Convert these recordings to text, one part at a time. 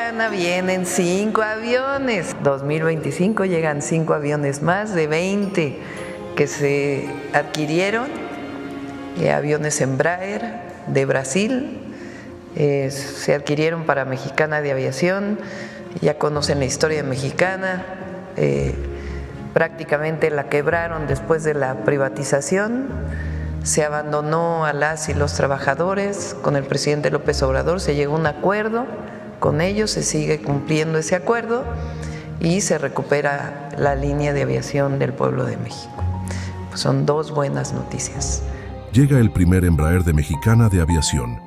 Mexicana vienen 5 aviones. 2025 llegan 5 aviones más de 20 que se adquirieron, aviones Embraer de Brasil, se adquirieron para Mexicana de Aviación. Ya conocen la historia de Mexicana, prácticamente la quebraron después de la privatización. Se abandonó a las y los trabajadores, con el presidente López Obrador se llegó a un acuerdo con ellos, se sigue cumpliendo ese acuerdo y se recupera la línea de aviación del pueblo de México. Pues son 2 buenas noticias. Llega el primer Embraer de Mexicana de Aviación,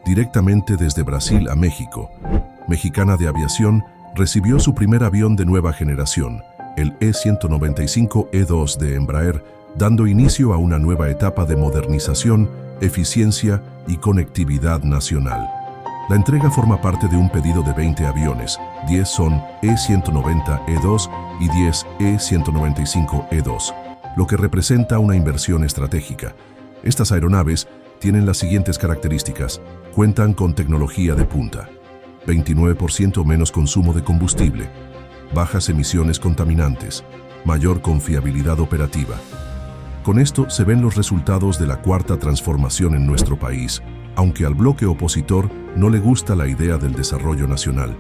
directamente desde Brasil a México. Mexicana de Aviación recibió su primer avión de nueva generación, el E195-E2 de Embraer, dando inicio a una nueva etapa de modernización, eficiencia y conectividad nacional. La entrega forma parte de un pedido de 20 aviones, 10 son E190-E2 y 10 E195-E2, lo que representa una inversión estratégica. Estas aeronaves tienen las siguientes características: cuentan con tecnología de punta, 29% menos consumo de combustible, bajas emisiones contaminantes, mayor confiabilidad operativa. Con esto se ven los resultados de la cuarta transformación en nuestro país, aunque al bloque opositor no le gusta la idea del desarrollo nacional.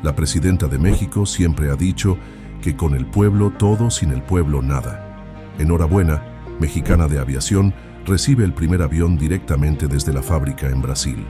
La presidenta de México siempre ha dicho que con el pueblo todo, sin el pueblo nada. Enhorabuena, Mexicana de Aviación recibe el primer avión directamente desde la fábrica en Brasil.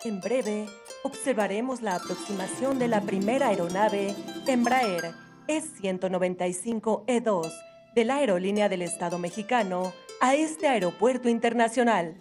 En breve, observaremos la aproximación de la primera aeronave Embraer E195-E2 de la Aerolínea del Estado Mexicano a este aeropuerto internacional.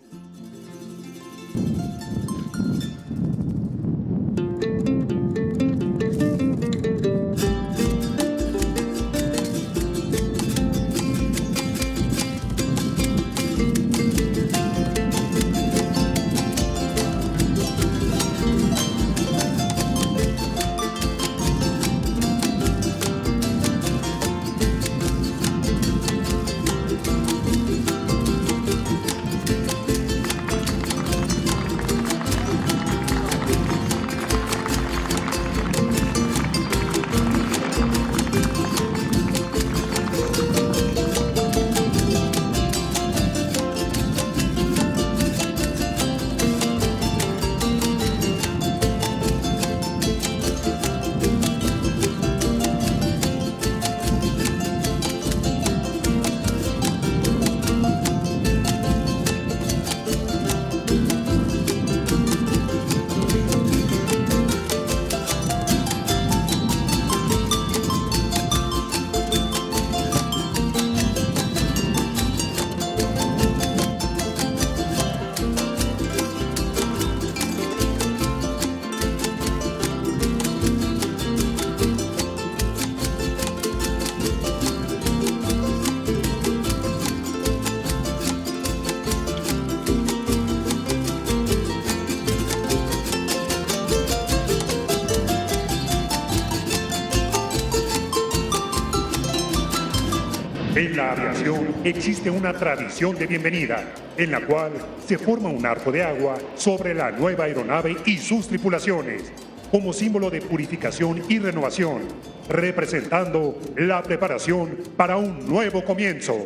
En la aviación existe una tradición de bienvenida, en la cual se forma un arco de agua sobre la nueva aeronave y sus tripulaciones, como símbolo de purificación y renovación, representando la preparación para un nuevo comienzo.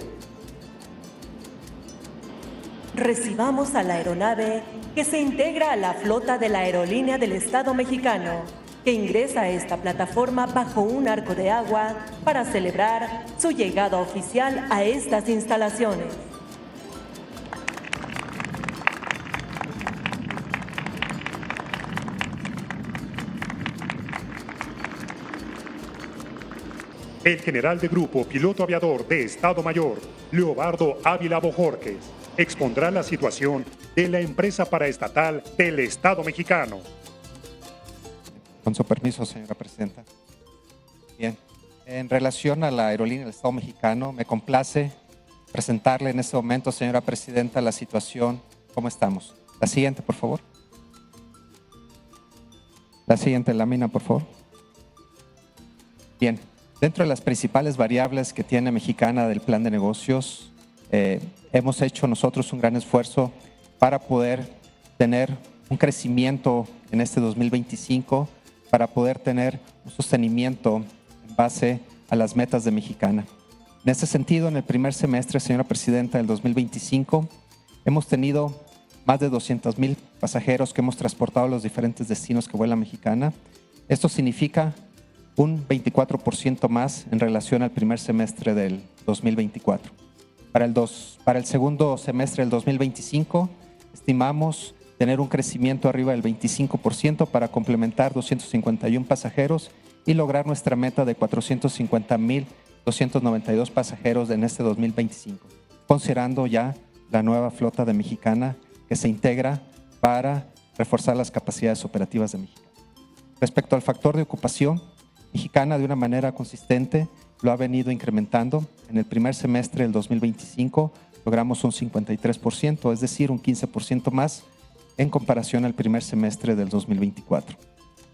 Recibamos a la aeronave que se integra a la flota de la Aerolínea del Estado Mexicano, que ingresa a esta plataforma bajo un arco de agua para celebrar su llegada oficial a estas instalaciones. El general de grupo piloto aviador de Estado Mayor, Leobardo Ávila Bojorquez, expondrá la situación de la empresa paraestatal del Estado Mexicano. Con su permiso, señora presidenta. Bien, En relación a la aerolínea del Estado mexicano, me complace presentarle en este momento, señora presidenta, la situación, cómo estamos. La siguiente, por favor. La siguiente lámina, por favor. Bien, dentro de las principales variables que tiene Mexicana del plan de negocios, hemos hecho nosotros un gran esfuerzo para poder tener un crecimiento en este 2025, para poder tener un sostenimiento en base a las metas de Mexicana. En este sentido, en el primer semestre, señora presidenta, del 2025, hemos tenido más de 200,000 pasajeros que hemos transportado a los diferentes destinos que vuela Mexicana. Esto significa un 24% más en relación al primer semestre del 2024. Para el segundo semestre del 2025, estimamos tener un crecimiento arriba del 25% para complementar 251 pasajeros y lograr nuestra meta de 450,292 pasajeros en este 2025, considerando ya la nueva flota de Mexicana que se integra para reforzar las capacidades operativas de Mexicana. Respecto al factor de ocupación, Mexicana de una manera consistente lo ha venido incrementando. En el primer semestre del 2025 logramos un 53%, es decir, un 15% más en comparación al primer semestre del 2024.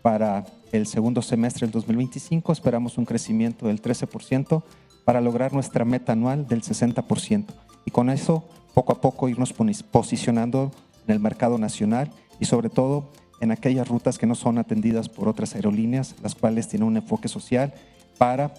Para el segundo semestre del 2025 esperamos un crecimiento del 13% para lograr nuestra meta anual del 60%. Y con eso, poco a poco, irnos posicionando en el mercado nacional y sobre todo en aquellas rutas que no son atendidas por otras aerolíneas, las cuales tienen un enfoque social para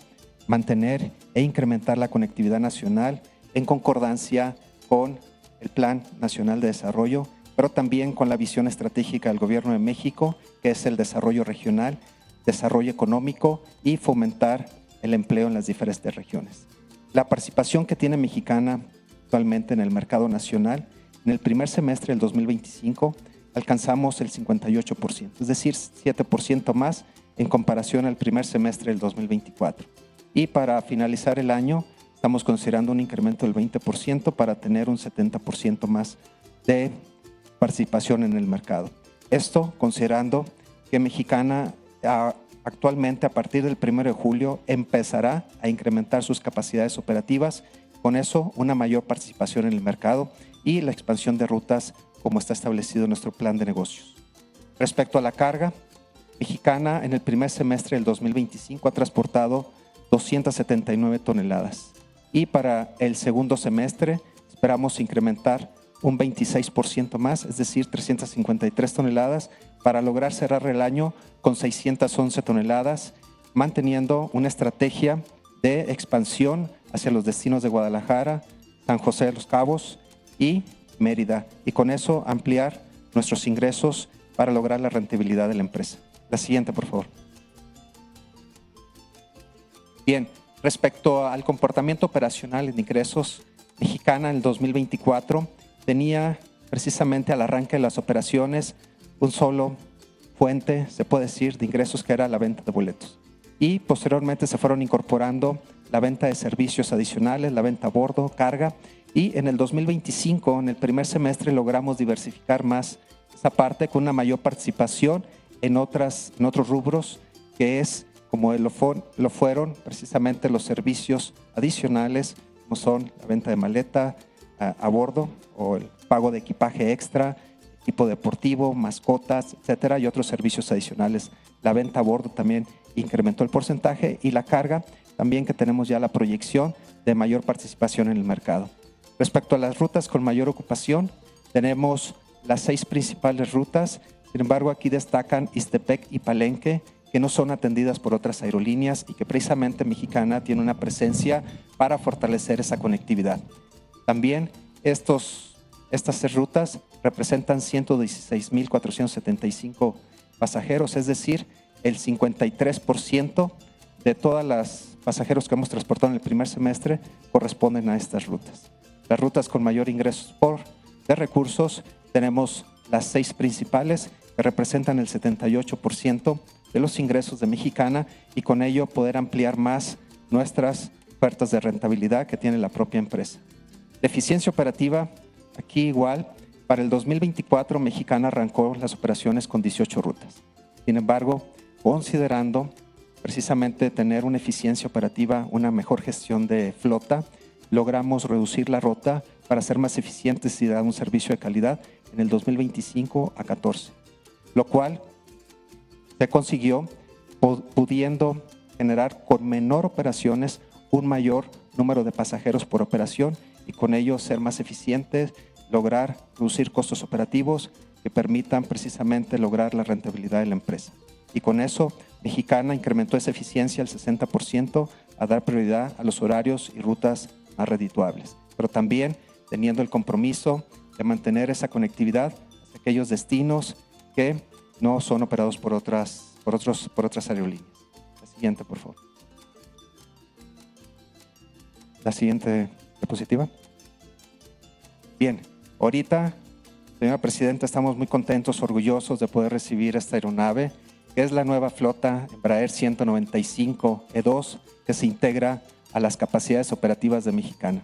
mantener e incrementar la conectividad nacional en concordancia con el Plan Nacional de Desarrollo, pero también con la visión estratégica del Gobierno de México, que es el desarrollo regional, desarrollo económico y fomentar el empleo en las diferentes regiones. La participación que tiene Mexicana actualmente en el mercado nacional, en el primer semestre del 2025 alcanzamos el 58%, es decir, 7% más en comparación al primer semestre del 2024. Y para finalizar el año estamos considerando un incremento del 20% para tener un 70% más de participación en el mercado. Esto considerando que Mexicana actualmente a partir del 1 de julio empezará a incrementar sus capacidades operativas, con eso una mayor participación en el mercado y la expansión de rutas como está establecido en nuestro plan de negocios. Respecto a la carga, Mexicana en el primer semestre del 2025 ha transportado 279 toneladas y para el segundo semestre esperamos incrementar un 26% más, es decir, 353 toneladas para lograr cerrar el año con 611 toneladas, manteniendo una estrategia de expansión hacia los destinos de Guadalajara, San José de los Cabos y Mérida, y con eso ampliar nuestros ingresos para lograr la rentabilidad de la empresa. La siguiente, por favor. Bien, respecto al comportamiento operacional en ingresos, Mexicana en el 2024 tenía precisamente al arranque de las operaciones un solo fuente, se puede decir, de ingresos, que era la venta de boletos. Y posteriormente se fueron incorporando la venta de servicios adicionales, la venta a bordo, carga, y en el 2025, en el primer semestre, logramos diversificar más esa parte con una mayor participación en otros rubros, que es como lo fueron precisamente los servicios adicionales, como son la venta de maleta a bordo o el pago de equipaje extra, equipo deportivo, mascotas, etcétera, y otros servicios adicionales. La venta a bordo también incrementó el porcentaje y la carga también, que tenemos ya la proyección de mayor participación en el mercado. Respecto a las rutas con mayor ocupación, tenemos las 6 principales rutas. Sin embargo, aquí destacan Ixtepec y Palenque, que no son atendidas por otras aerolíneas y que precisamente Mexicana tiene una presencia para fortalecer esa conectividad. También estas 6 rutas representan 116,475 pasajeros, es decir, el 53% de todas las pasajeros que hemos transportado en el primer semestre corresponden a estas rutas. Las rutas con mayor ingresos de recursos, tenemos las 6 principales que representan el 78% de los ingresos de Mexicana, y con ello poder ampliar más nuestras ofertas de rentabilidad que tiene la propia empresa. De eficiencia operativa, aquí igual, para el 2024 Mexicana arrancó las operaciones con 18 rutas. Sin embargo, considerando precisamente tener una eficiencia operativa, una mejor gestión de flota, logramos reducir la ruta para ser más eficientes y dar un servicio de calidad en el 2025 a 14, lo cual se consiguió pudiendo generar con menor operaciones un mayor número de pasajeros por operación y con ello ser más eficientes, lograr reducir costos operativos que permitan precisamente lograr la rentabilidad de la empresa. Y con eso, Mexicana incrementó esa eficiencia al 60% a dar prioridad a los horarios y rutas más redituables, pero también teniendo el compromiso de mantener esa conectividad hacia aquellos destinos que no son operados por otras aerolíneas. La siguiente, por favor. La siguiente diapositiva. Bien, ahorita, señora Presidenta, estamos muy contentos, orgullosos de poder recibir esta aeronave, que es la nueva flota Embraer 195E2, que se integra a las capacidades operativas de Mexicana.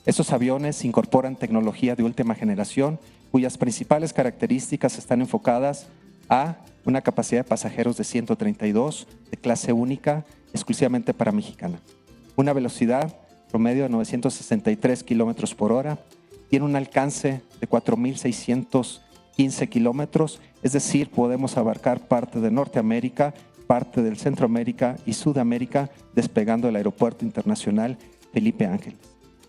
Estos aviones incorporan tecnología de última generación, cuyas principales características están enfocadas a una capacidad de pasajeros de 132, de clase única, exclusivamente para Mexicana. Una velocidad promedio de 963 kilómetros por hora, tiene un alcance de 4.615 kilómetros, es decir, podemos abarcar parte de Norteamérica, parte del Centroamérica y Sudamérica, despegando del Aeropuerto Internacional Felipe Ángeles.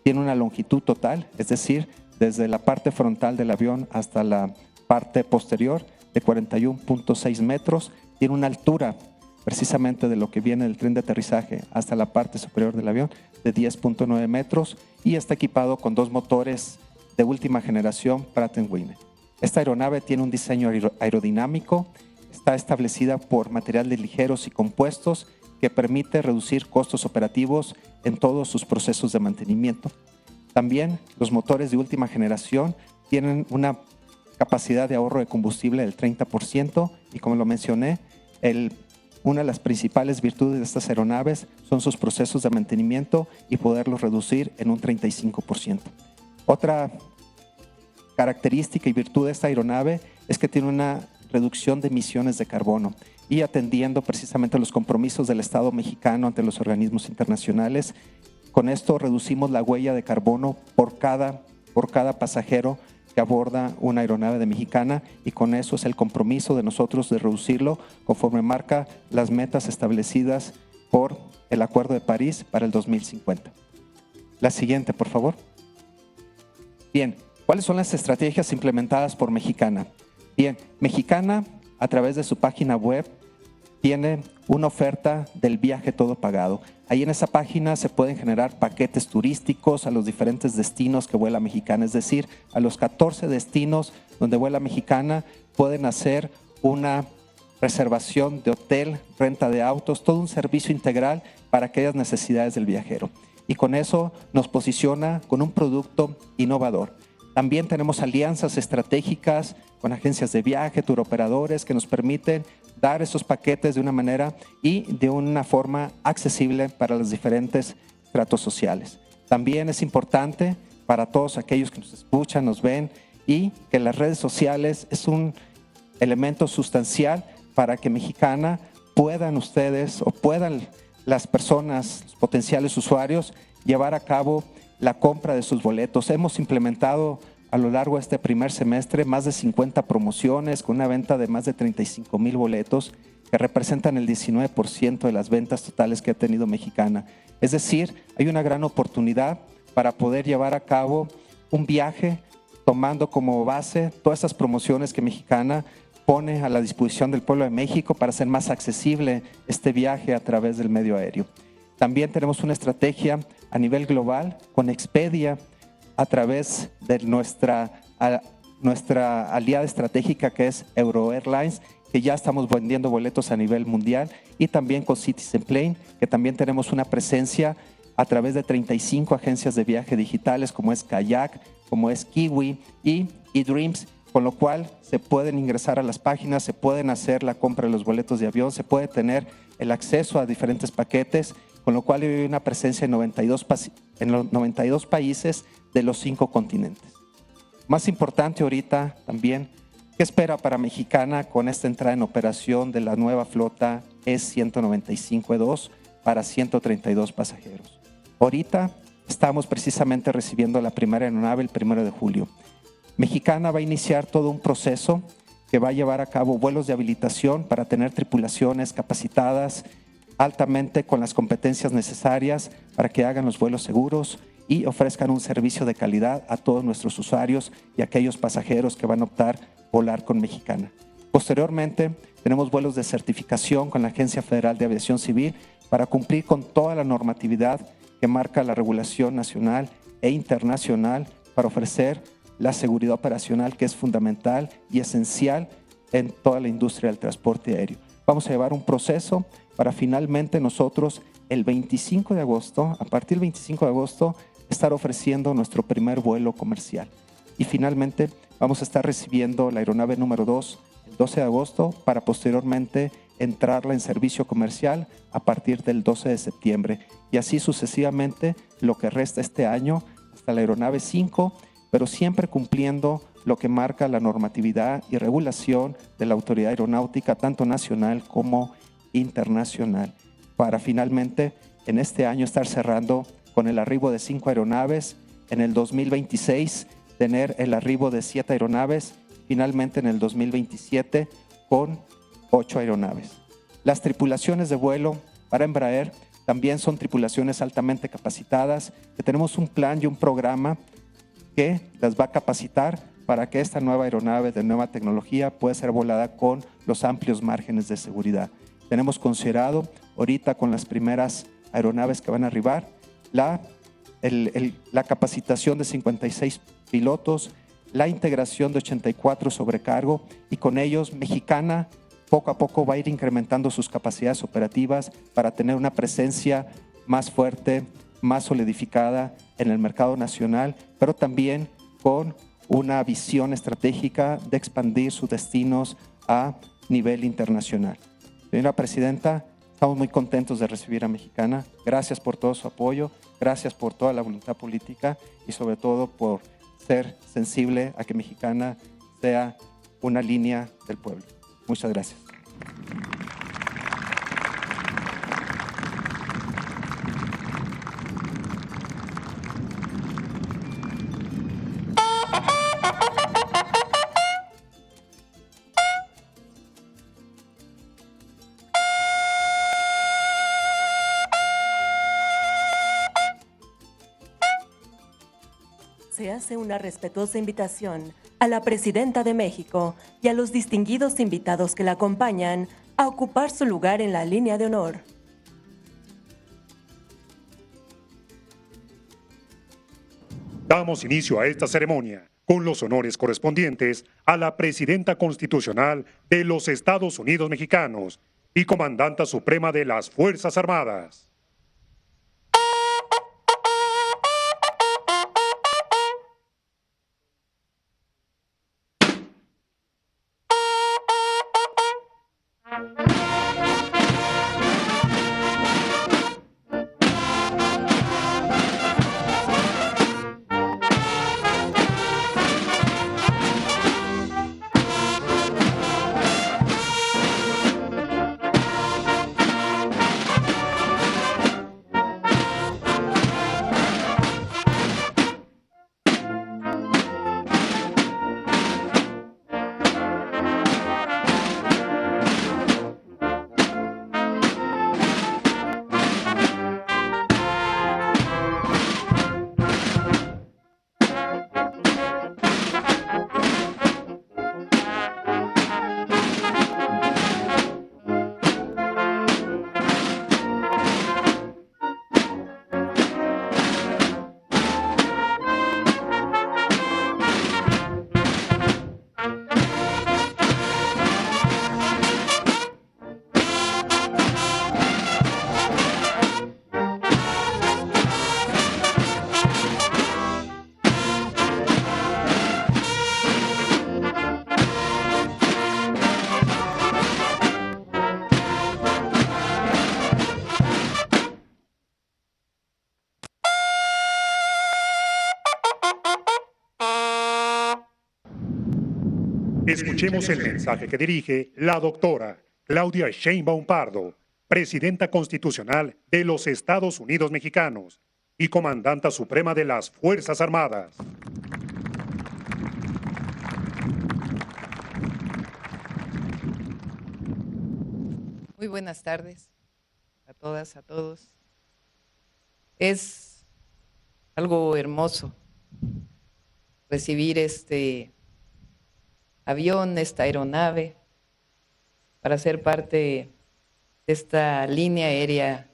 Tiene una longitud total, es decir, desde la parte frontal del avión hasta la parte posterior de 41.6 metros, tiene una altura precisamente de lo que viene del tren de aterrizaje hasta la parte superior del avión de 10.9 metros y está equipado con 2 motores de última generación Pratt & Whitney. Esta aeronave tiene un diseño aerodinámico, está establecida por materiales ligeros y compuestos que permite reducir costos operativos en todos sus procesos de mantenimiento. También los motores de última generación tienen una capacidad de ahorro de combustible del 30% y como lo mencioné, una de las principales virtudes de estas aeronaves son sus procesos de mantenimiento y poderlos reducir en un 35%. Otra característica y virtud de esta aeronave es que tiene una reducción de emisiones de carbono y atendiendo precisamente los compromisos del Estado mexicano ante los organismos internacionales. Con esto reducimos la huella de carbono por cada pasajero que aborda una aeronave de Mexicana y con eso es el compromiso de nosotros de reducirlo conforme marca las metas establecidas por el Acuerdo de París para el 2050. La siguiente, por favor. Bien, ¿cuáles son las estrategias implementadas por Mexicana? Bien, Mexicana, a través de su página web, tiene una oferta del viaje todo pagado. Ahí en esa página se pueden generar paquetes turísticos a los diferentes destinos que vuela Mexicana, es decir, a los 14 destinos donde vuela Mexicana pueden hacer una reservación de hotel, renta de autos, todo un servicio integral para aquellas necesidades del viajero. Y con eso nos posiciona con un producto innovador. También tenemos alianzas estratégicas con agencias de viaje, turoperadores que nos permiten dar esos paquetes de una manera y de una forma accesible para los diferentes estratos sociales. También es importante para todos aquellos que nos escuchan, nos ven y que las redes sociales es un elemento sustancial para que Mexicana puedan ustedes o puedan las personas, los potenciales usuarios, llevar a cabo la compra de sus boletos. Hemos implementado a lo largo de este primer semestre más de 50 promociones con una venta de más de 35,000 boletos que representan el 19% de las ventas totales que ha tenido Mexicana. Es decir, hay una gran oportunidad para poder llevar a cabo un viaje tomando como base todas estas promociones que Mexicana pone a la disposición del pueblo de México para hacer más accesible este viaje a través del medio aéreo. También tenemos una estrategia a nivel global con Expedia a través de nuestra aliada estratégica que es Euro Airlines, que ya estamos vendiendo boletos a nivel mundial, y también con Citizen Plane, que también tenemos una presencia a través de 35 agencias de viaje digitales como es Kayak, como es Kiwi y eDreams, con lo cual se pueden ingresar a las páginas, se pueden hacer la compra de los boletos de avión, se puede tener el acceso a diferentes paquetes, con lo cual hay una presencia en los 92 países de los 5 continentes. Más importante ahorita también, ¿Qué espera para Mexicana con esta entrada en operación de la nueva flota E-195E2 para 132 pasajeros? Ahorita estamos precisamente recibiendo la primera aeronave el 1 de julio. Mexicana va a iniciar todo un proceso que va a llevar a cabo vuelos de habilitación para tener tripulaciones capacitadas altamente con las competencias necesarias para que hagan los vuelos seguros y ofrezcan un servicio de calidad a todos nuestros usuarios y a aquellos pasajeros que van a optar volar con Mexicana. Posteriormente, tenemos vuelos de certificación con la Agencia Federal de Aviación Civil para cumplir con toda la normatividad que marca la regulación nacional e internacional para ofrecer la seguridad operacional que es fundamental y esencial en toda la industria del transporte aéreo. Vamos a llevar un proceso para finalmente nosotros el 25 de agosto, a partir del 25 de agosto, estar ofreciendo nuestro primer vuelo comercial. Y finalmente vamos a estar recibiendo la aeronave número 2 el 12 de agosto para posteriormente entrarla en servicio comercial a partir del 12 de septiembre. Y así sucesivamente lo que resta este año hasta la aeronave 5, pero siempre cumpliendo lo que marca la normatividad y regulación de la autoridad aeronáutica, tanto nacional como internacional, para finalmente en este año estar cerrando con el arribo de 5 aeronaves, en el 2026 tener el arribo de 7 aeronaves, finalmente en el 2027 con 8 aeronaves. Las tripulaciones de vuelo para Embraer también son tripulaciones altamente capacitadas, que tenemos un plan y un programa que las va a capacitar para que esta nueva aeronave de nueva tecnología pueda ser volada con los amplios márgenes de seguridad. Tenemos considerado ahorita con las primeras aeronaves que van a arribar la capacitación de 56 pilotos, la integración de 84 sobrecargo y con ellos Mexicana poco a poco va a ir incrementando sus capacidades operativas para tener una presencia más fuerte, más solidificada en el mercado nacional, pero también con una visión estratégica de expandir sus destinos a nivel internacional. Señora Presidenta, estamos muy contentos de recibir a Mexicana. Gracias por todo su apoyo, gracias por toda la voluntad política y sobre todo por ser sensible a que Mexicana sea una línea del pueblo. Muchas gracias. Se hace una respetuosa invitación a la Presidenta de México y a los distinguidos invitados que la acompañan a ocupar su lugar en la línea de honor. Damos inicio a esta ceremonia con los honores correspondientes a la Presidenta Constitucional de los Estados Unidos Mexicanos y Comandanta Suprema de las Fuerzas Armadas. Escuchemos el mensaje que dirige la doctora Claudia Sheinbaum Pardo, presidenta constitucional de los Estados Unidos Mexicanos y comandanta suprema de las Fuerzas Armadas. Muy buenas tardes a todas, a todos. Es algo hermoso recibir este avión, esta aeronave, para ser parte de esta línea aérea,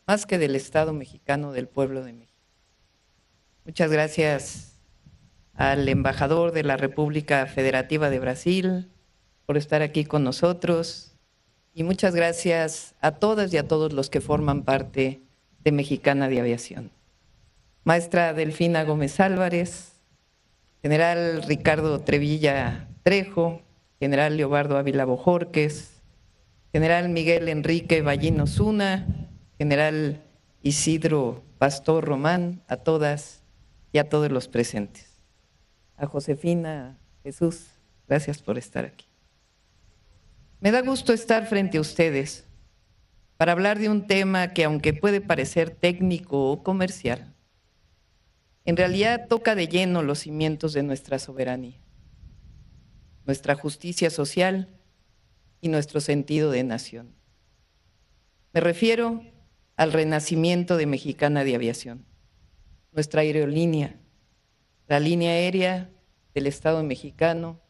más que del Estado mexicano, del pueblo de México. Muchas gracias al embajador de la República Federativa de Brasil por estar aquí con nosotros. Y muchas gracias a todas y a todos los que forman parte de Mexicana de Aviación. Maestra Delfina Gómez Álvarez, general Ricardo Trevilla Trejo, general Leobardo Ávila Bojorques, general Miguel Enrique Ballín Osuna, general Isidro Pastor Román, a todas y a todos los presentes. A Josefina, Jesús, gracias por estar aquí. Me da gusto estar frente a ustedes para hablar de un tema que, aunque puede parecer técnico o comercial, en realidad toca de lleno los cimientos de nuestra soberanía, nuestra justicia social y nuestro sentido de nación. Me refiero al renacimiento de Mexicana de Aviación, nuestra aerolínea, la línea aérea del Estado mexicano,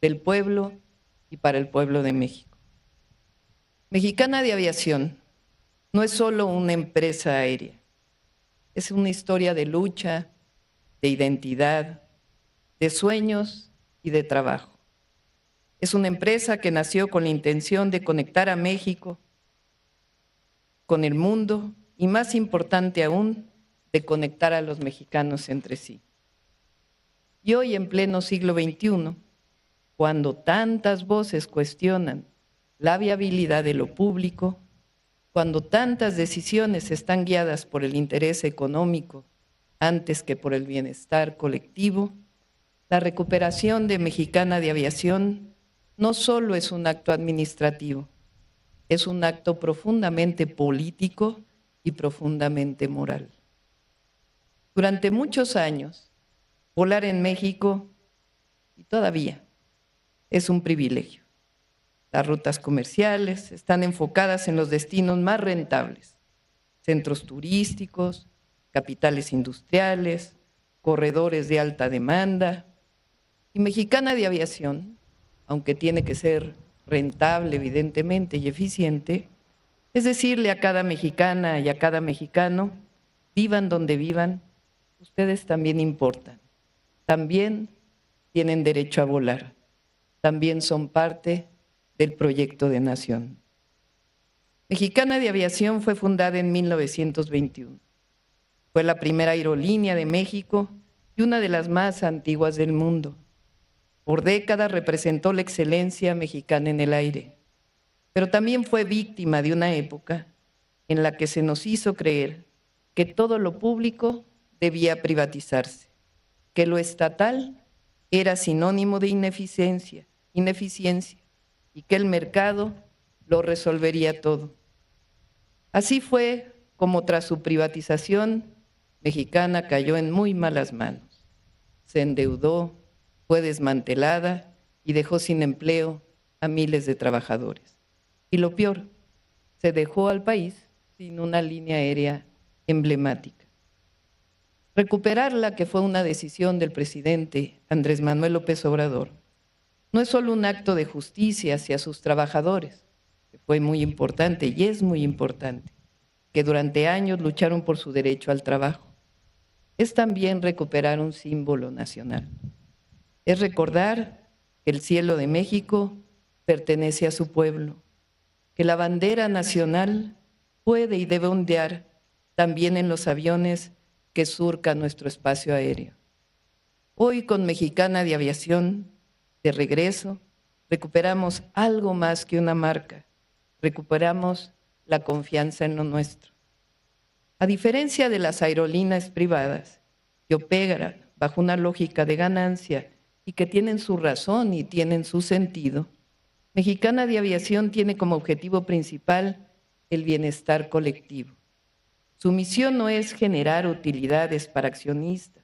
del pueblo y para el pueblo de México. Mexicana de Aviación no es solo una empresa aérea, es una historia de lucha, de identidad, de sueños y de trabajo. Es una empresa que nació con la intención de conectar a México con el mundo y, más importante aún, de conectar a los mexicanos entre sí. Y hoy, en pleno siglo XXI, cuando tantas voces cuestionan la viabilidad de lo público, cuando tantas decisiones están guiadas por el interés económico antes que por el bienestar colectivo, la recuperación de Mexicana de Aviación no solo es un acto administrativo, es un acto profundamente político y profundamente moral. Durante muchos años, volar en México, y todavía, es un privilegio. Las rutas comerciales están enfocadas en los destinos más rentables, centros turísticos, capitales industriales, corredores de alta demanda. Y Mexicana de Aviación, aunque tiene que ser rentable, evidentemente, y eficiente, es decirle a cada mexicana y a cada mexicano, vivan donde vivan, ustedes también importan, también tienen derecho a volar, también son parte del proyecto de nación. Mexicana de Aviación fue fundada en 1921. Fue la primera aerolínea de México y una de las más antiguas del mundo. Por décadas representó la excelencia mexicana en el aire, pero también fue víctima de una época en la que se nos hizo creer que todo lo público debía privatizarse, que lo estatal era sinónimo de ineficiencia y que el mercado lo resolvería todo. Así fue como tras su privatización, Mexicana cayó en muy malas manos. Se endeudó, fue desmantelada y dejó sin empleo a miles de trabajadores. Y lo peor, se dejó al país sin una línea aérea emblemática. Recuperarla, que fue una decisión del presidente Andrés Manuel López Obrador, no es solo un acto de justicia hacia sus trabajadores, que fue muy importante y es muy importante, que durante años lucharon por su derecho al trabajo. Es también recuperar un símbolo nacional. Es recordar que el cielo de México pertenece a su pueblo, que la bandera nacional puede y debe ondear también en los aviones que surcan nuestro espacio aéreo. Hoy, con Mexicana de Aviación, de regreso, recuperamos algo más que una marca, recuperamos la confianza en lo nuestro. A diferencia de las aerolíneas privadas que operan bajo una lógica de ganancia y que tienen su razón y tienen su sentido, Mexicana de Aviación tiene como objetivo principal el bienestar colectivo. Su misión no es generar utilidades para accionistas.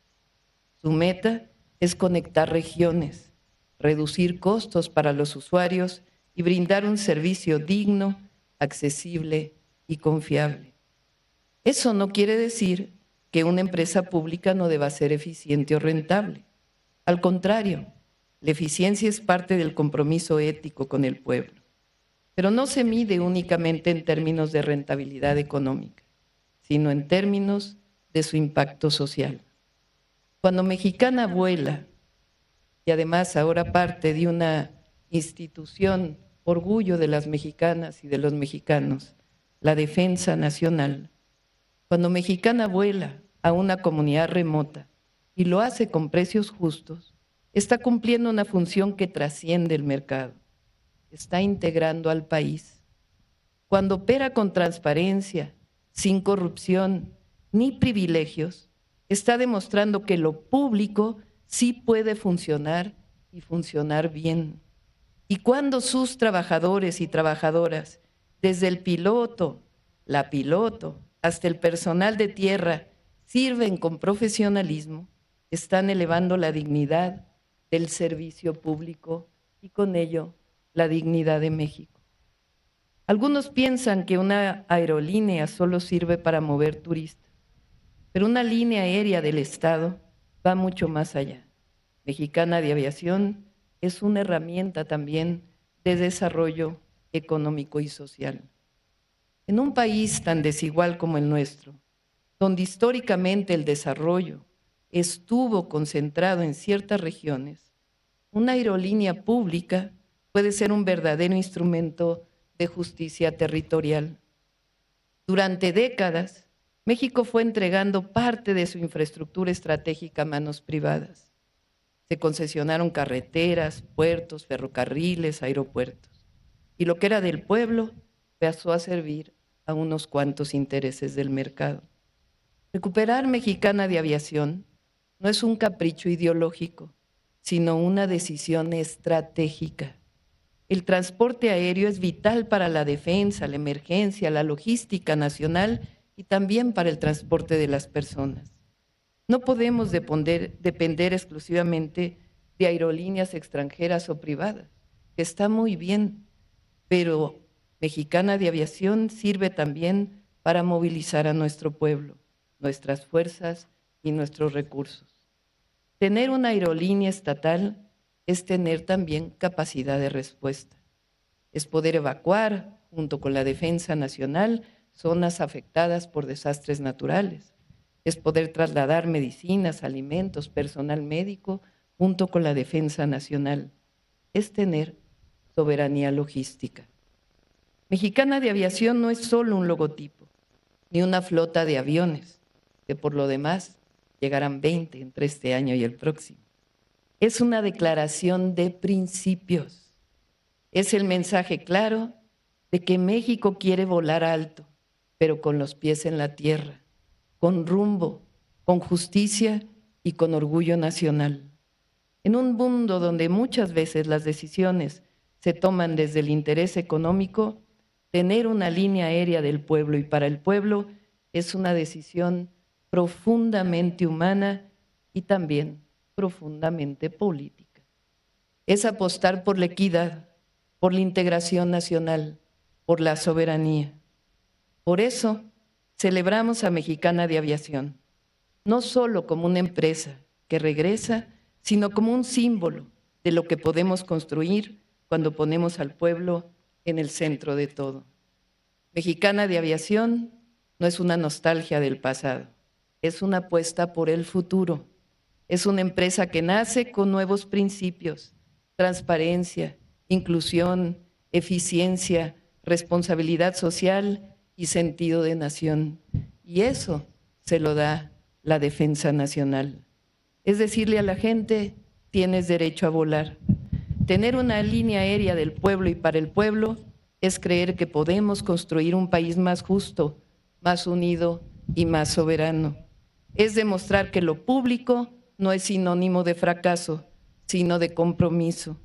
Su meta es conectar regiones, reducir costos para los usuarios y brindar un servicio digno, accesible y confiable. Eso no quiere decir que una empresa pública no deba ser eficiente o rentable. Al contrario, la eficiencia es parte del compromiso ético con el pueblo, pero no se mide únicamente en términos de rentabilidad económica, sino en términos de su impacto social. Cuando Mexicana vuela, y además ahora parte de una institución, orgullo de las mexicanas y de los mexicanos, la Defensa Nacional, cuando Mexicana vuela a una comunidad remota y lo hace con precios justos, está cumpliendo una función que trasciende el mercado, está integrando al país. Cuando opera con transparencia, sin corrupción ni privilegios, está demostrando que lo público sí puede funcionar y funcionar bien. Y cuando sus trabajadores y trabajadoras, desde el piloto, la piloto, hasta el personal de tierra, sirven con profesionalismo, están elevando la dignidad del servicio público y con ello la dignidad de México. Algunos piensan que una aerolínea solo sirve para mover turistas, pero una línea aérea del Estado va mucho más allá. Mexicana de Aviación es una herramienta también de desarrollo económico y social. En un país tan desigual como el nuestro, donde históricamente el desarrollo estuvo concentrado en ciertas regiones, una aerolínea pública puede ser un verdadero instrumento de justicia territorial. Durante décadas, México fue entregando parte de su infraestructura estratégica a manos privadas. Se concesionaron carreteras, puertos, ferrocarriles, aeropuertos. Y lo que era del pueblo pasó a servir a unos cuantos intereses del mercado. Recuperar Mexicana de Aviación no es un capricho ideológico, sino una decisión estratégica. El transporte aéreo es vital para la defensa, la emergencia, la logística nacional y también para el transporte de las personas. No podemos depender exclusivamente de aerolíneas extranjeras o privadas, que está muy bien, pero Mexicana de Aviación sirve también para movilizar a nuestro pueblo, nuestras fuerzas y nuestros recursos. Tener una aerolínea estatal es tener también capacidad de respuesta. Es poder evacuar, junto con la Defensa Nacional, zonas afectadas por desastres naturales. Es poder trasladar medicinas, alimentos, personal médico, junto con la Defensa Nacional. Es tener soberanía logística. Mexicana de Aviación no es solo un logotipo, ni una flota de aviones, que por lo demás llegarán 20 entre este año y el próximo. Es una declaración de principios. Es el mensaje claro de que México quiere volar alto, pero con los pies en la tierra, con rumbo, con justicia y con orgullo nacional. En un mundo donde muchas veces las decisiones se toman desde el interés económico, tener una línea aérea del pueblo y para el pueblo es una decisión profundamente humana y también profundamente política. Es apostar por la equidad, por la integración nacional, por la soberanía. Por eso celebramos a Mexicana de Aviación, no solo como una empresa que regresa, sino como un símbolo de lo que podemos construir cuando ponemos al pueblo en el centro de todo. Mexicana de Aviación no es una nostalgia del pasado, es una apuesta por el futuro. Es una empresa que nace con nuevos principios, transparencia, inclusión, eficiencia, responsabilidad social y sentido de nación. Y eso se lo da la Defensa Nacional. Es decirle a la gente, tienes derecho a volar. Tener una línea aérea del pueblo y para el pueblo es creer que podemos construir un país más justo, más unido y más soberano. Es demostrar que lo público no es sinónimo de fracaso, sino de compromiso.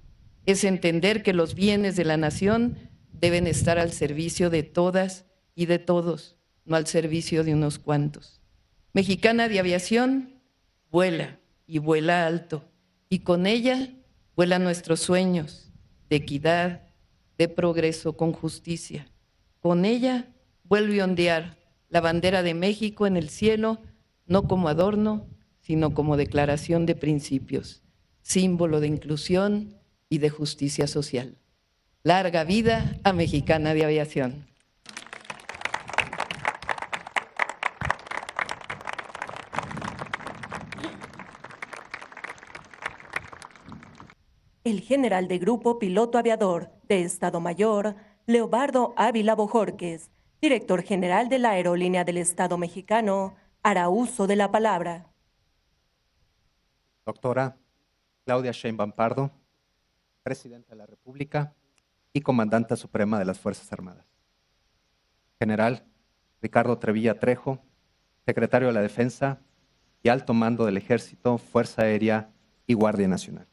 Es entender que los bienes de la nación deben estar al servicio de todas y de todos, no al servicio de unos cuantos. Mexicana de Aviación vuela y vuela alto, y con ella vuelan nuestros sueños de equidad, de progreso con justicia. Con ella vuelve a ondear la bandera de México en el cielo, no como adorno, sino como declaración de principios, símbolo de inclusión y de justicia social. Larga vida a Mexicana de Aviación. El general de grupo piloto aviador de Estado Mayor, Leobardo Ávila Bojorquez, director general de la Aerolínea del Estado Mexicano, hará uso de la palabra. Doctora Claudia Sheinbaum Pardo, Presidenta de la República y Comandante Suprema de las Fuerzas Armadas. General Ricardo Trevilla Trejo, Secretario de la Defensa y Alto Mando del Ejército, Fuerza Aérea y Guardia Nacional.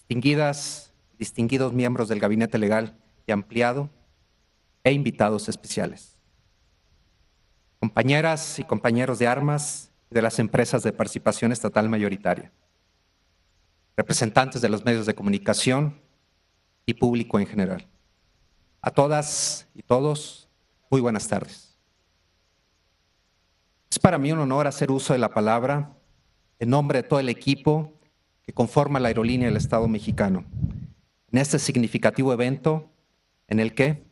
Distinguidos miembros del Gabinete Legal y Ampliado e invitados especiales. Compañeras y compañeros de armas y de las empresas de participación estatal mayoritaria. Representantes de los medios de comunicación y público en general. A todas y todos, muy buenas tardes. Es para mí un honor hacer uso de la palabra en nombre de todo el equipo que conforma la Aerolínea del Estado Mexicano, en este significativo evento en el que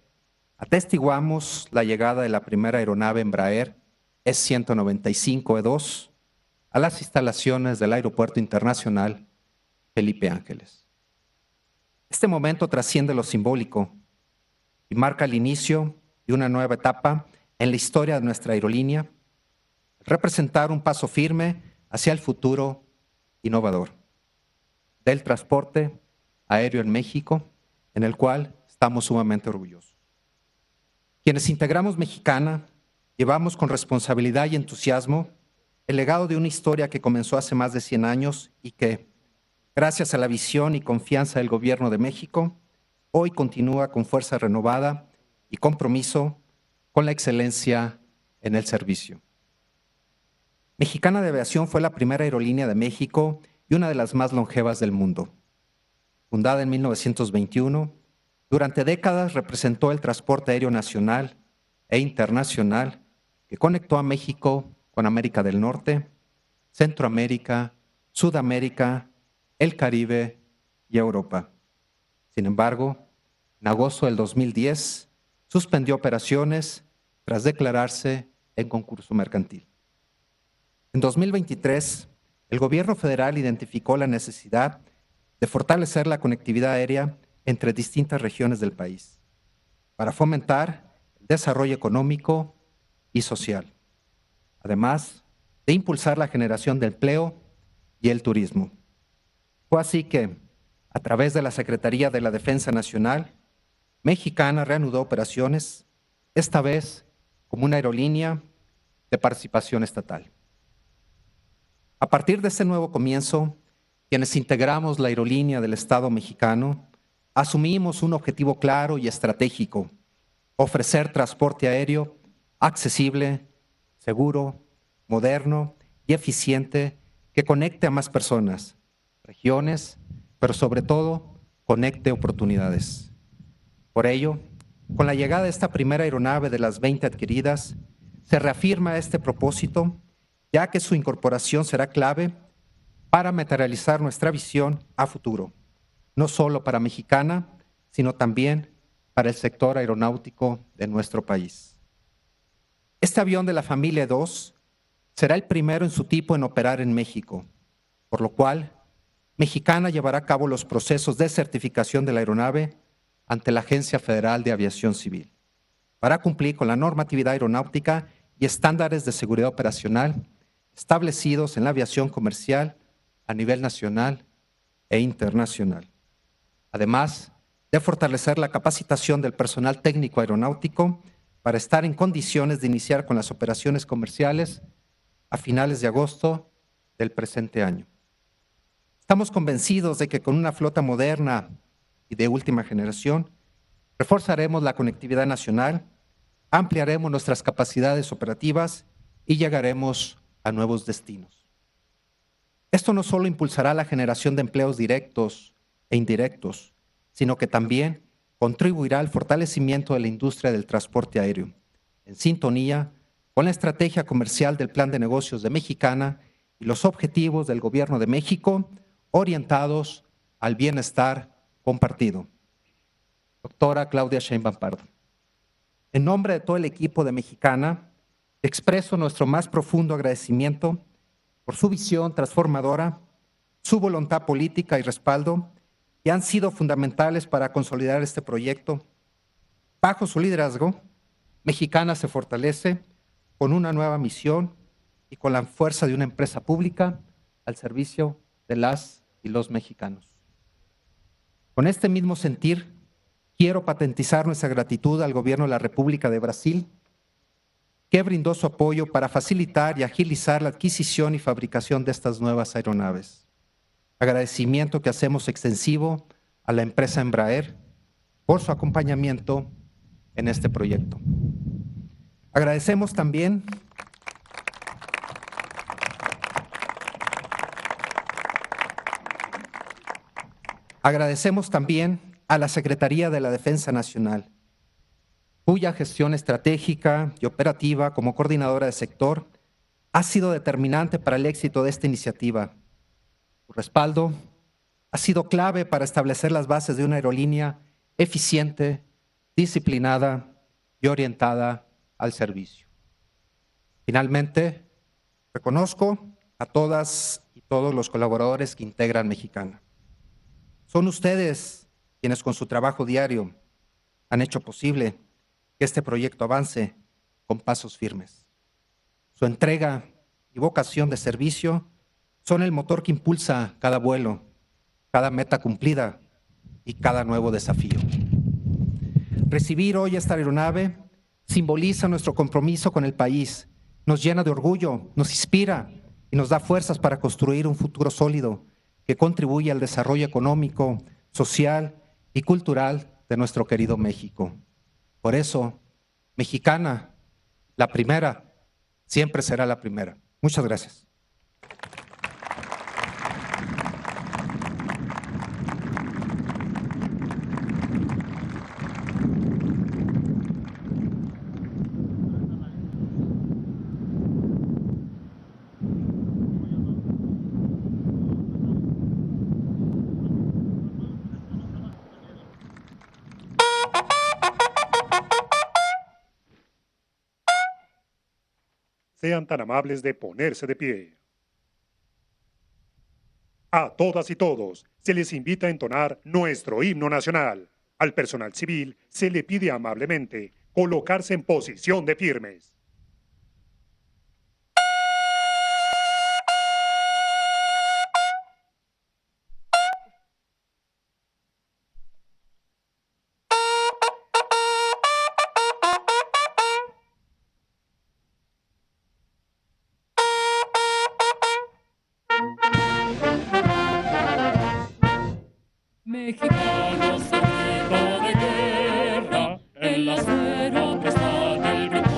atestiguamos la llegada de la primera aeronave Embraer E-195-E2 a las instalaciones del Aeropuerto Internacional Felipe Ángeles. Este momento trasciende lo simbólico y marca el inicio de una nueva etapa en la historia de nuestra aerolínea, representar un paso firme hacia el futuro innovador del transporte aéreo en México, en el cual estamos sumamente orgullosos. Quienes integramos Mexicana, llevamos con responsabilidad y entusiasmo el legado de una historia que comenzó hace más de 100 años y que, gracias a la visión y confianza del Gobierno de México, hoy continúa con fuerza renovada y compromiso con la excelencia en el servicio. Mexicana de Aviación fue la primera aerolínea de México y una de las más longevas del mundo. Fundada en 1921, durante décadas representó el transporte aéreo nacional e internacional que conectó a México con América del Norte, Centroamérica, Sudamérica, el Caribe y Europa. Sin embargo, en agosto del 2010, suspendió operaciones tras declararse en concurso mercantil. En 2023, el Gobierno federal identificó la necesidad de fortalecer la conectividad aérea entre distintas regiones del país para fomentar el desarrollo económico y social, además de impulsar la generación de empleo y el turismo. Fue así que, a través de la Secretaría de la Defensa Nacional, Mexicana reanudó operaciones, esta vez como una aerolínea de participación estatal. A partir de este nuevo comienzo, quienes integramos la aerolínea del Estado Mexicano, asumimos un objetivo claro y estratégico: ofrecer transporte aéreo accesible, seguro, moderno y eficiente que conecte a más personas, regiones, pero sobre todo conecte oportunidades. Por ello, con la llegada de esta primera aeronave de las 20 adquiridas, se reafirma este propósito, ya que su incorporación será clave para materializar nuestra visión a futuro, no solo para Mexicana, sino también para el sector aeronáutico de nuestro país. Este avión de la familia 2 será el primero en su tipo en operar en México, por lo cual Mexicana llevará a cabo los procesos de certificación de la aeronave ante la Agencia Federal de Aviación Civil, para cumplir con la normatividad aeronáutica y estándares de seguridad operacional establecidos en la aviación comercial a nivel nacional e internacional. Además de fortalecer la capacitación del personal técnico aeronáutico para estar en condiciones de iniciar con las operaciones comerciales a finales de agosto del presente año. Estamos convencidos de que con una flota moderna y de última generación, reforzaremos la conectividad nacional, ampliaremos nuestras capacidades operativas y llegaremos a nuevos destinos. Esto no solo impulsará la generación de empleos directos e indirectos, sino que también contribuirá al fortalecimiento de la industria del transporte aéreo, en sintonía con la estrategia comercial del Plan de Negocios de Mexicana y los objetivos del Gobierno de México orientados al bienestar compartido. Doctora Claudia Sheinbaum Pardo. En nombre de todo el equipo de Mexicana, expreso nuestro más profundo agradecimiento por su visión transformadora, su voluntad política y respaldo, que han sido fundamentales para consolidar este proyecto. Bajo su liderazgo, Mexicana se fortalece con una nueva misión y con la fuerza de una empresa pública al servicio de las y los mexicanos. Con este mismo sentir, quiero patentizar nuestra gratitud al Gobierno de la República de Brasil, que brindó su apoyo para facilitar y agilizar la adquisición y fabricación de estas nuevas aeronaves. Agradecimiento que hacemos extensivo a la empresa Embraer por su acompañamiento en este proyecto. Agradecemos también a la Secretaría de la Defensa Nacional, cuya gestión estratégica y operativa como coordinadora de sector ha sido determinante para el éxito de esta iniciativa. Su respaldo ha sido clave para establecer las bases de una aerolínea eficiente, disciplinada y orientada al servicio. Finalmente, reconozco a todas y todos los colaboradores que integran Mexicana. Son ustedes quienes con su trabajo diario han hecho posible que este proyecto avance con pasos firmes. Su entrega y vocación de servicio son el motor que impulsa cada vuelo, cada meta cumplida y cada nuevo desafío. Recibir hoy esta aeronave simboliza nuestro compromiso con el país, nos llena de orgullo, nos inspira y nos da fuerzas para construir un futuro sólido que contribuye al desarrollo económico, social y cultural de nuestro querido México. Por eso, Mexicana, la primera, siempre será la primera. Muchas gracias. Sean tan amables de ponerse de pie. A todas y todos se les invita a entonar nuestro himno nacional. Al personal civil se le pide amablemente colocarse en posición de firmes. Mexicanos en grito de guerra, el acero que está del grito,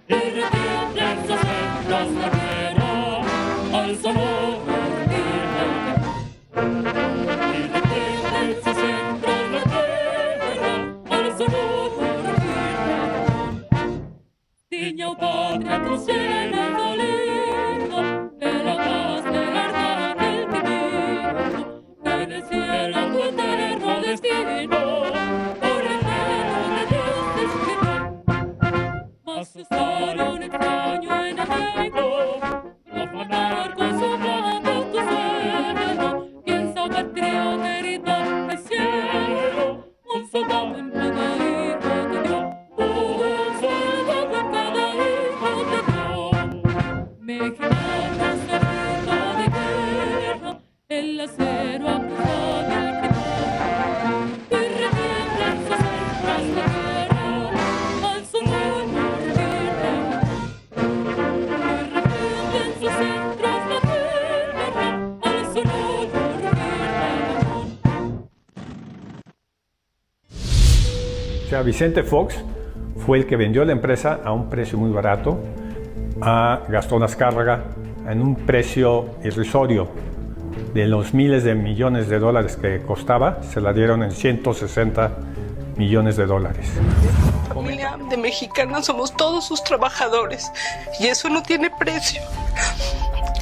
y retiemblan sus centros la guerra, al sonoro y retiemblan sus centros la guerra, al sonoro Niña o patria, tu llena lindo, de la paz de verdad del divino, que del cielo tu eterno destino, por el dedo de Dios te escribió. Mas estar un extraño enemigo, profanar con su mano tu suelo, y esa patria querida del cielo, un soldado en cada hijo te dio, un soldado en cada hijo te dio. Mexicanos en grito de guerra, el acero acusado del grito, y retiemblan sus centros la guerra, al sonoro grito. Y retiemblan O sea, Vicente Fox fue el que vendió la empresa a un precio muy barato a Gastón Azcárraga en un precio irrisorio. De los miles de millones de dólares que costaba, se la dieron en 160 millones de dólares. La familia de Mexicana somos todos sus trabajadores y eso no tiene precio.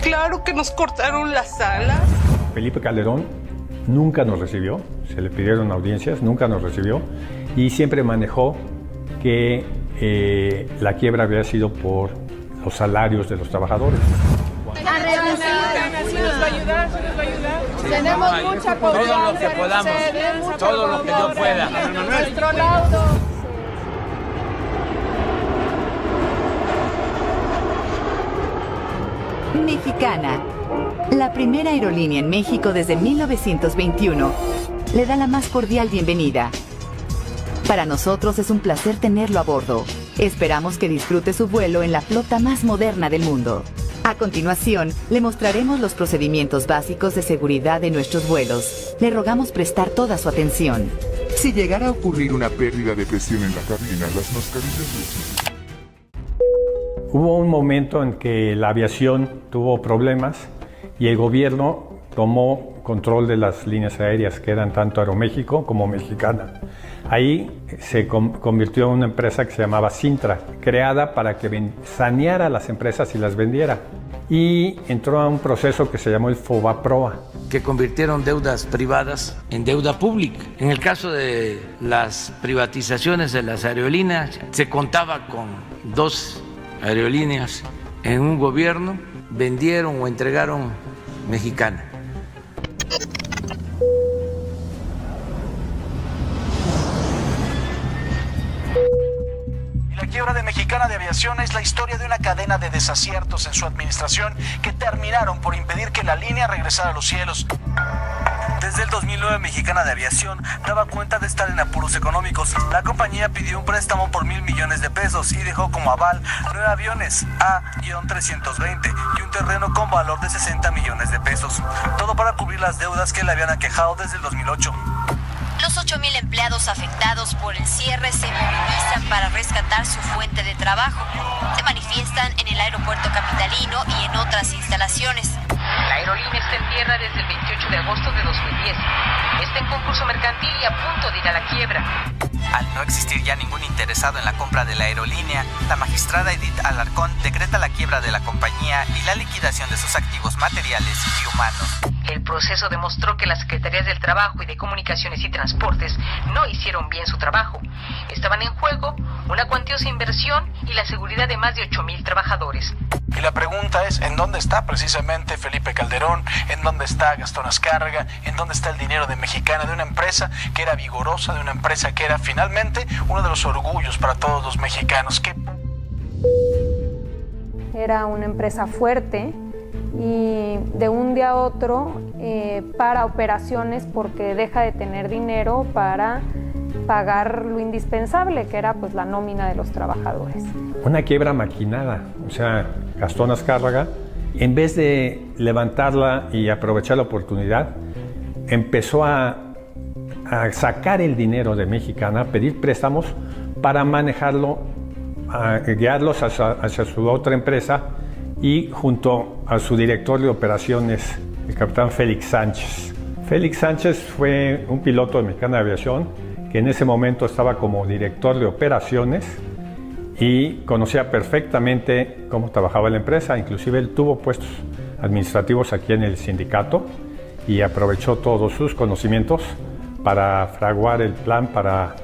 Claro que nos cortaron las alas. Felipe Calderón nunca nos recibió, se le pidieron audiencias, nunca nos recibió y siempre manejó que la quiebra había sido por los salarios de los trabajadores. A reducir. Sí nos va a ayudar, sí nos va a ayudar. Sí, tenemos mucha confianza. Todo lo que podamos, todo lo que yo pueda. Nuestro laudo. Mexicana, la primera aerolínea en México desde 1921, le da la más cordial bienvenida. Para nosotros es un placer tenerlo a bordo. Esperamos que disfrute su vuelo en la flota más moderna del mundo. A continuación, le mostraremos los procedimientos básicos de seguridad de nuestros vuelos. Le rogamos prestar toda su atención. Si llegara a ocurrir una pérdida de presión en la cabina, las mascarillas... Hubo un momento en que la aviación tuvo problemas y el gobierno tomó control de las líneas aéreas que eran tanto Aeroméxico como Mexicana. Ahí se convirtió en una empresa que se llamaba Cintra, creada para que saneara las empresas y las vendiera. Y entró a un proceso que se llamó el FOBAPROA, Que convirtieron deudas privadas en deuda pública. En el caso de las privatizaciones de las aerolíneas, se contaba con 2 aerolíneas en un gobierno, vendieron o entregaron Mexicana. La quiebra de Mexicana de Aviación es la historia de una cadena de desaciertos en su administración que terminaron por impedir que la línea regresara a los cielos. Desde el 2009, Mexicana de Aviación daba cuenta de estar en apuros económicos. La compañía pidió un préstamo por 1,000 millones de pesos y dejó como aval 9 aviones A-320 y un terreno con valor de 60 millones de pesos. Todo para cubrir las deudas que le habían aquejado desde el 2008. Los 8,000 empleados afectados por el cierre se movilizan para rescatar su fuente de trabajo. Se manifiestan en el aeropuerto capitalino y en otras instalaciones. La aerolínea está en tierra desde el 28 de agosto de 2010. Está en concurso mercantil y a punto de ir a la quiebra. Al no existir ya ningún interesado en la compra de la aerolínea, la magistrada Edith Alarcón decreta la quiebra de la compañía y la liquidación de sus activos materiales y humanos. El proceso demostró que las Secretarías del Trabajo y de Comunicaciones y Transportes no hicieron bien su trabajo. Estaban en juego una cuantiosa inversión y la seguridad de más de 8,000 trabajadores. Y la pregunta es, ¿en dónde está precisamente Felipe Calderón? ¿En dónde está Gastón Azcárraga? ¿En dónde está el dinero de Mexicana, de una empresa que era vigorosa, de una empresa que era finalmente uno de los orgullos para todos los mexicanos? Era una empresa fuerte y de un día a otro para operaciones porque deja de tener dinero para pagar lo indispensable, que era pues la nómina de los trabajadores. Una quiebra maquinada, o sea, Gastón Azcárraga, en vez de levantarla y aprovechar la oportunidad, empezó a sacar el dinero de Mexicana, a pedir préstamos para manejarlo, a guiarlos hacia su otra empresa y junto a su director de operaciones, el capitán Félix Sánchez. Félix Sánchez fue un piloto de Mexicana de Aviación que en ese momento estaba como director de operaciones y conocía perfectamente cómo trabajaba la empresa, inclusive él tuvo puestos administrativos aquí en el sindicato y aprovechó todos sus conocimientos para fraguar el plan para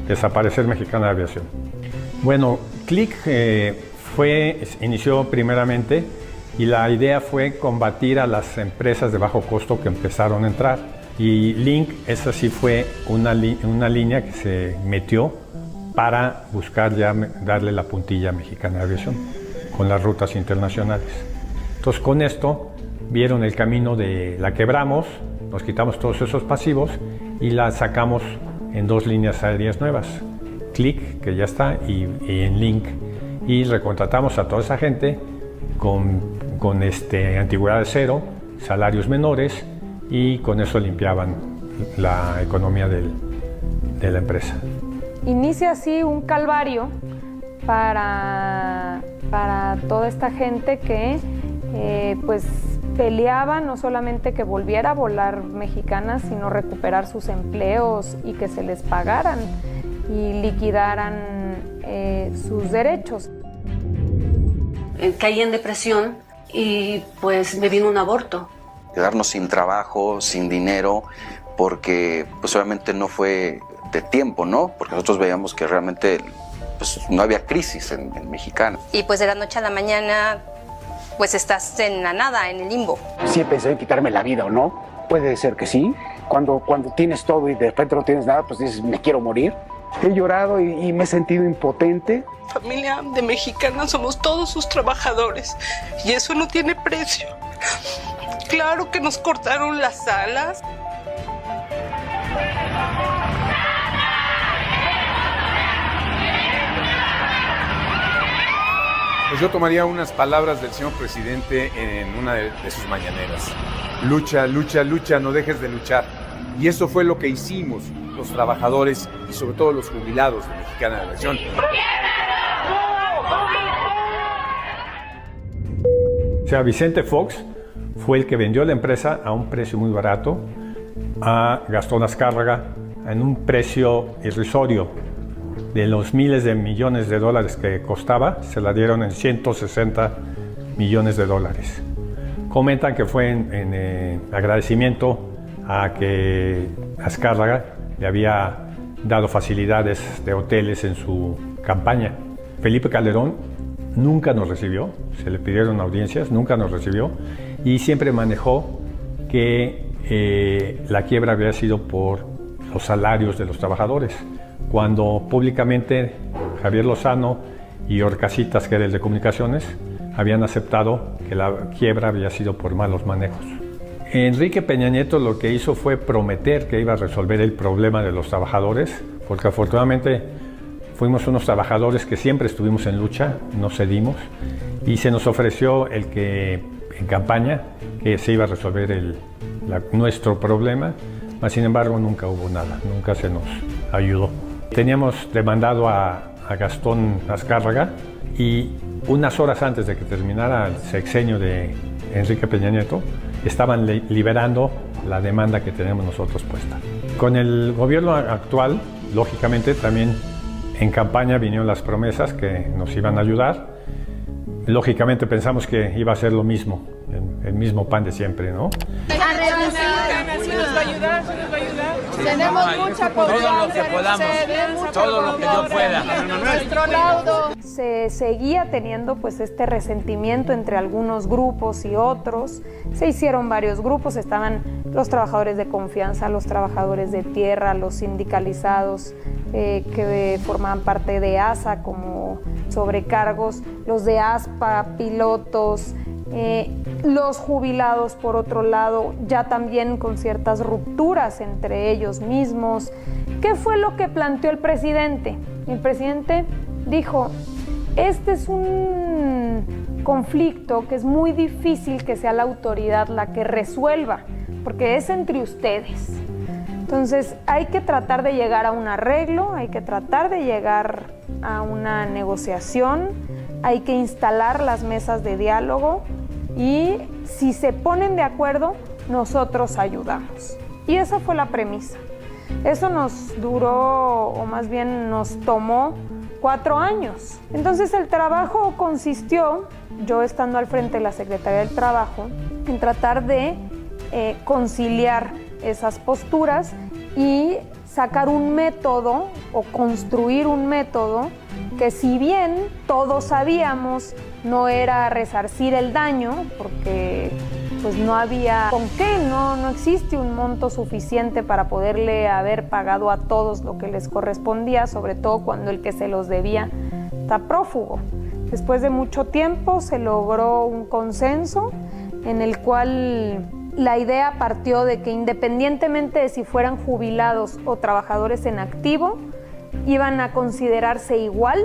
desaparecer Mexicana de Aviación. Bueno, Click inició primeramente y la idea fue combatir a las empresas de bajo costo que empezaron a entrar. Y Link, esa sí fue una línea que se metió para buscar ya darle la puntilla a Mexicana de Aviación con las rutas internacionales. Entonces con esto vieron el camino de la quebramos, nos quitamos todos esos pasivos y la sacamos en 2 líneas aéreas nuevas, Click, que ya está, y en Link. Y recontratamos a toda esa gente con antigüedad de 0, salarios menores, y con eso limpiaban la economía de la empresa. inicia así un calvario para toda esta gente que pues peleaba no solamente que volviera a volar Mexicana, sino recuperar sus empleos y que se les pagaran y liquidaran sus derechos. Caí en depresión y pues me vino un aborto. Quedarnos sin trabajo, sin dinero, porque pues obviamente no fue de tiempo, ¿no? Porque nosotros veíamos que realmente pues, no había crisis en Mexicana. Y pues de la noche a la mañana pues estás en la nada, en el limbo. Sí pensé en quitarme la vida o no, puede ser que sí. Cuando tienes todo y de repente no tienes nada, pues dices, me quiero morir. He llorado y me he sentido impotente. Familia de Mexicana somos todos sus trabajadores y eso no tiene precio. Claro que nos cortaron las alas. Pues yo tomaría unas palabras del señor presidente en una de sus mañaneras. Lucha, lucha, lucha, no dejes de luchar. Y eso fue lo que hicimos los trabajadores y sobre todo los jubilados de Mexicana de Aviación. O sea, Vicente Fox fue el que vendió la empresa a un precio muy barato a Gastón Azcárraga en un precio irrisorio. De los miles de millones de dólares que costaba, se la dieron en 160 millones de dólares. Comentan que fue en agradecimiento a que Azcárraga le había dado facilidades de hoteles en su campaña. Felipe Calderón nunca nos recibió, se le pidieron audiencias, nunca nos recibió y siempre manejó que la quiebra había sido por los salarios de los trabajadores. Cuando públicamente Javier Lozano y Orcasitas, que era el de comunicaciones, habían aceptado que la quiebra había sido por malos manejos. Enrique Peña Nieto lo que hizo fue prometer que iba a resolver el problema de los trabajadores, porque afortunadamente fuimos unos trabajadores que siempre estuvimos en lucha, no cedimos, y se nos ofreció el que en campaña que se iba a resolver nuestro problema, mas sin embargo nunca hubo nada, nunca se nos ayudó. Teníamos demandado a Gastón Azcárraga y unas horas antes de que terminara el sexenio de Enrique Peña Nieto, estaban liberando la demanda que tenemos nosotros puesta. Con el gobierno actual, lógicamente, también en campaña vinieron las promesas que nos iban a ayudar. Lógicamente pensamos que iba a ser lo mismo, el mismo pan de siempre, ¿no? A reducir. ¿Sí nos va a ayudar? ¿Sí nos va a ayudar? Sí, tenemos mucha confianza. Todo lo que podamos, todo lo que yo pueda. Nuestro laudo. Se seguía teniendo pues este resentimiento entre algunos grupos y otros. Se hicieron varios grupos, estaban los trabajadores de confianza, los trabajadores de tierra, los sindicalizados que formaban parte de ASA como sobrecargos, los de ASPA, pilotos, los jubilados por otro lado, ya también con ciertas rupturas entre ellos mismos. ¿Qué fue lo que planteó el presidente? El presidente dijo, este es un conflicto que es muy difícil que sea la autoridad la que resuelva, porque es entre ustedes. Entonces hay que tratar de llegar a un arreglo, hay que tratar de llegar a una negociación, hay que instalar las mesas de diálogo y si se ponen de acuerdo, nosotros ayudamos. Y esa fue la premisa. Eso nos duró, o más bien nos tomó 4 años. Entonces el trabajo consistió, yo estando al frente de la Secretaría del Trabajo, en tratar de conciliar esas posturas y sacar un método o construir un método que si bien todos sabíamos no era resarcir el daño, porque pues no había con qué, no existe un monto suficiente para poderle haber pagado a todos lo que les correspondía, sobre todo cuando el que se los debía está prófugo. Después de mucho tiempo se logró un consenso en el cual la idea partió de que independientemente de si fueran jubilados o trabajadores en activo, iban a considerarse igual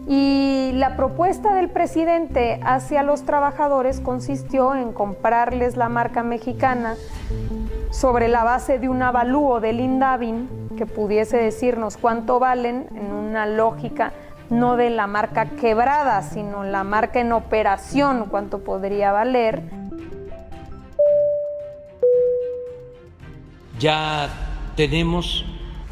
y la propuesta del presidente hacia los trabajadores consistió en comprarles la marca Mexicana sobre la base de un avalúo del INDABIN que pudiese decirnos cuánto valen en una lógica no de la marca quebrada, sino la marca en operación, cuánto podría valer. Ya tenemos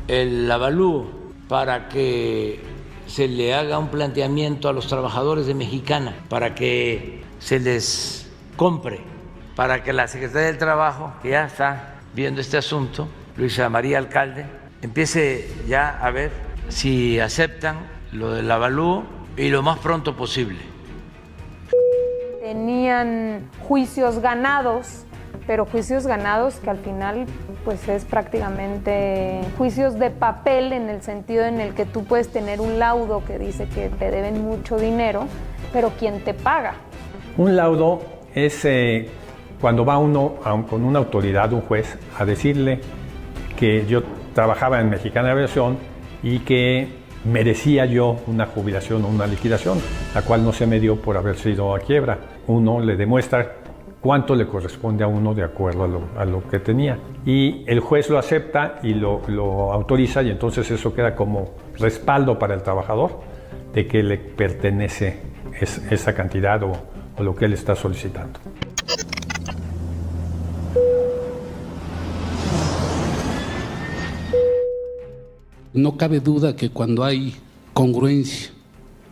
el avalúo para que se le haga un planteamiento a los trabajadores de Mexicana, para que se les compre, para que la Secretaría del Trabajo, que ya está viendo este asunto, Luisa María Alcalde, empiece ya a ver si aceptan lo del avalúo y lo más pronto posible. Tenían juicios ganados, pero juicios ganados que al final pues es prácticamente juicios de papel, en el sentido en el que tú puedes tener un laudo que dice que te deben mucho dinero, pero ¿quién te paga? Un laudo es cuando va uno con una autoridad, un juez, a decirle que yo trabajaba en Mexicana de Aviación y que merecía yo una jubilación o una liquidación, la cual no se me dio por haber sido a quiebra. Uno le demuestra cuánto le corresponde a uno de acuerdo a lo que tenía. Y el juez lo acepta y lo autoriza, y entonces eso queda como respaldo para el trabajador de que le pertenece esa cantidad o lo que él está solicitando. No cabe duda que cuando hay congruencia,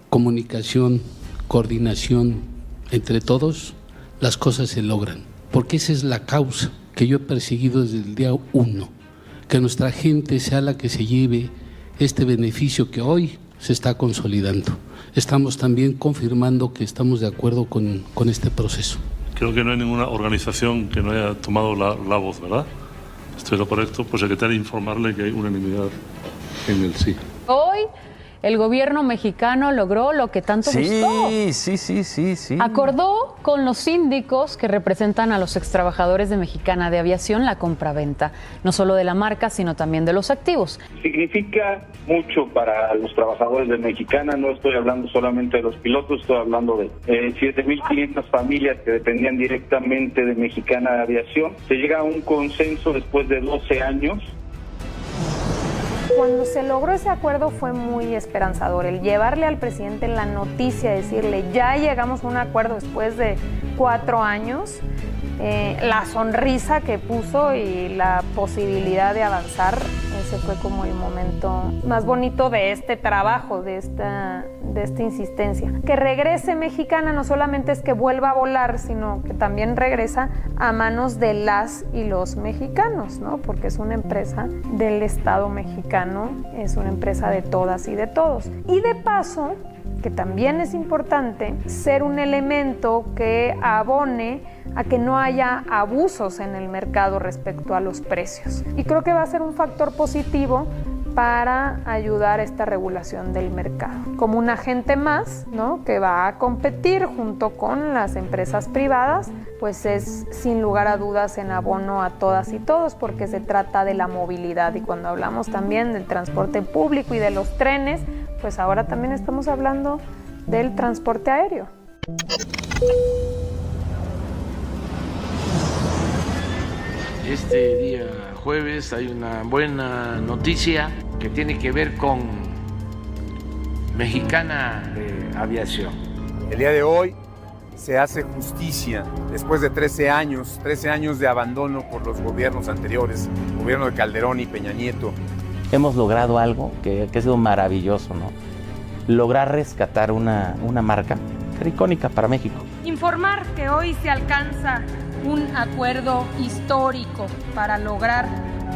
comunicación, coordinación entre todos, las cosas se logran, porque esa es la causa que yo he perseguido desde el día 1, que nuestra gente sea la que se lleve este beneficio que hoy se está consolidando. Estamos también confirmando que estamos de acuerdo con este proceso. Creo que no hay ninguna organización que no haya tomado la voz, ¿verdad? ¿Estoy lo correcto? Pues secretario, informarle que hay unanimidad en el sí. Hoy el gobierno mexicano logró lo que tanto buscó. Sí. Acordó con los síndicos que representan a los extrabajadores de Mexicana de Aviación la compraventa, no solo de la marca, sino también de los activos. Significa mucho para los trabajadores de Mexicana, no estoy hablando solamente de los pilotos, estoy hablando de 7.500 familias que dependían directamente de Mexicana de Aviación. Se llega a un consenso después de 12 años. Cuando se logró ese acuerdo fue muy esperanzador, el llevarle al presidente la noticia, decirle ya llegamos a un acuerdo después de 4 años, la sonrisa que puso y la posibilidad de avanzar, ese fue como el momento más bonito de este trabajo, de esta insistencia. Que regrese Mexicana no solamente es que vuelva a volar, sino que también regresa a manos de las y los mexicanos, ¿no? Porque es una empresa del Estado mexicano, es una empresa de todas y de todos. Y de paso, que también es importante, ser un elemento que abone a que no haya abusos en el mercado respecto a los precios. Y creo que va a ser un factor positivo para ayudar a esta regulación del mercado. Como un agente más, ¿no?, que va a competir junto con las empresas privadas, pues es sin lugar a dudas en abono a todas y todos, porque se trata de la movilidad. Y cuando hablamos también del transporte público y de los trenes, pues ahora también estamos hablando del transporte aéreo. Este día jueves hay una buena noticia que tiene que ver con Mexicana de Aviación. El día de hoy se hace justicia después de 13 años de abandono por los gobiernos anteriores, el gobierno de Calderón y Peña Nieto. Hemos logrado algo que ha sido maravilloso, ¿no? Lograr rescatar una marca que era icónica para México. Informar que hoy se alcanza un acuerdo histórico para lograr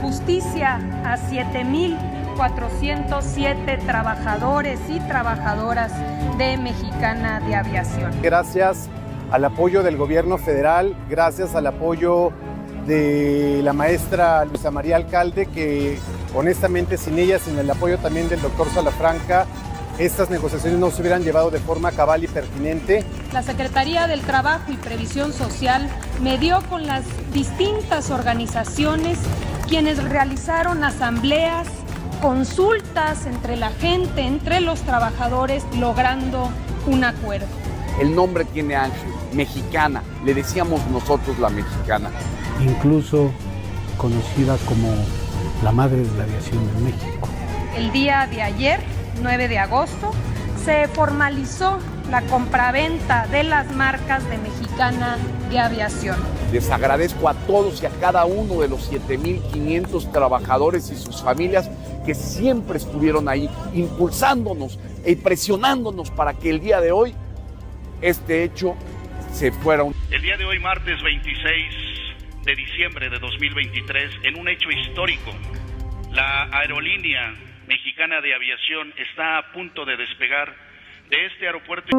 justicia a 7.407 trabajadores y trabajadoras de Mexicana de Aviación. Gracias al apoyo del gobierno federal, gracias al apoyo de la maestra Luisa María Alcalde, que honestamente sin ella, sin el apoyo también del doctor Salafranca, estas negociaciones no se hubieran llevado de forma cabal y pertinente. La Secretaría del Trabajo y Previsión Social medió con las distintas organizaciones, quienes realizaron asambleas, consultas entre la gente, entre los trabajadores, logrando un acuerdo. El nombre tiene ángel, Mexicana, le decíamos nosotros la Mexicana. Incluso conocida como la madre de la aviación en México. El día de ayer, 9 de agosto, se formalizó la compraventa de las marcas de Mexicana de Aviación. Les agradezco a todos y a cada uno de los 7,500 trabajadores y sus familias que siempre estuvieron ahí impulsándonos y presionándonos para que el día de hoy este hecho se fuera. El día de hoy, martes 26 de diciembre de 2023, en un hecho histórico, la aerolínea Mexicana de Aviación está a punto de despegar de este aeropuerto.